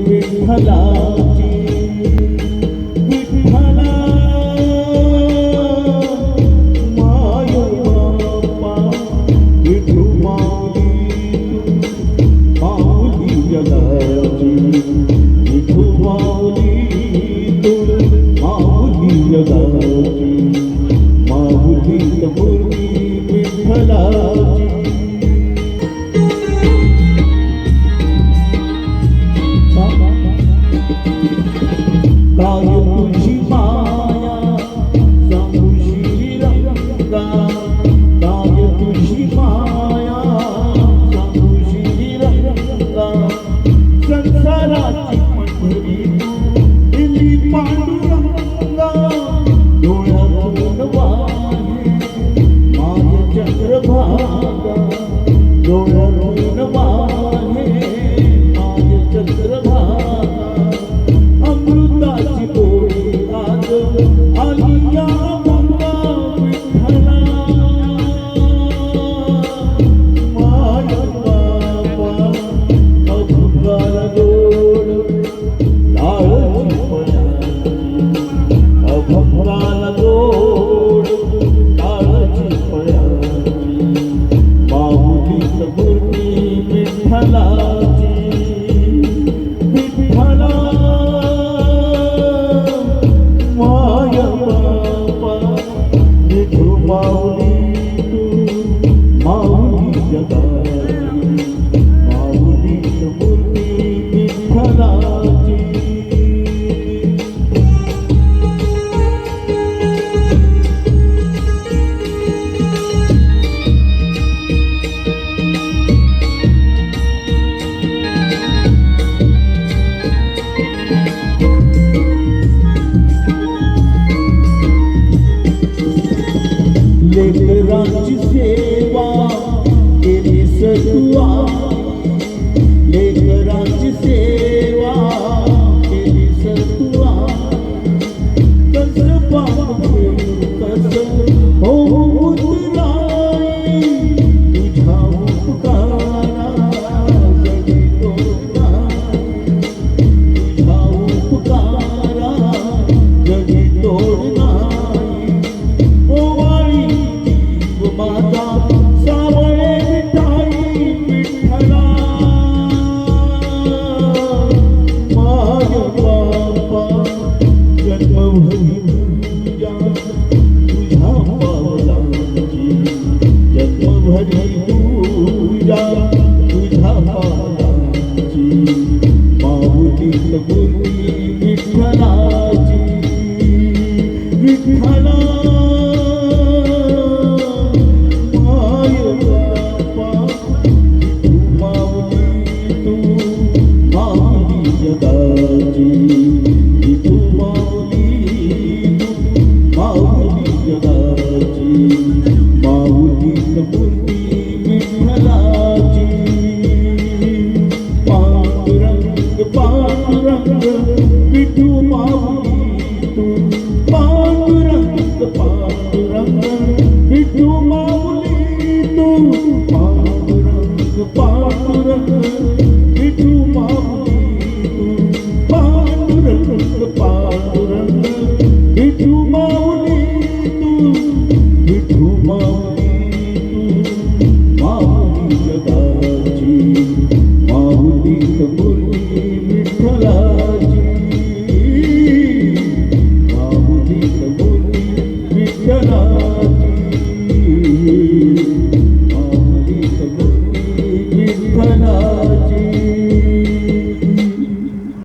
विठ्ठलाची विठ्ठला माय बापा विठू माऊली जगाची विठू माऊली तू माऊली जगाची माऊली मूर्ती विठ्ठलाची काय तुझी माया सांगूशी रंगा काय तुझी माया सांगूशी रंगा संसाराची पंढरी दिली पांडुरंगा डोळ्यातून वाहे माय चंद्रभागा डोळ्यातून वाहे माय चंद्रभागा अमृताची गोडी आज आली या मंगा विठ्ठला माय बापा अभंगाल गोड लाळची फळाची अभंगाल गोड लाळची फळाची माऊलीच मूर्ती विठ्ठलाची विठ्ठला माय बापा विठू माऊली तू माऊली जगाची माऊलीच मूर्ती विठ्ठलाची लेकरांची सेवा केली सतुआ लेकरांची सेवा केली सतुआ कस पाप कस हो उतराई तुझ्या उपकारा जगी तोडणाई तुझ्या उपकारा जगी तोडणाई ओवाळी माता सावळे विठाई विठ्ठला माय बापा जन्मभरी पूजा तुझ्या पावलांची जन्मभरी पूजा तुझ्या पावलांची माऊलीच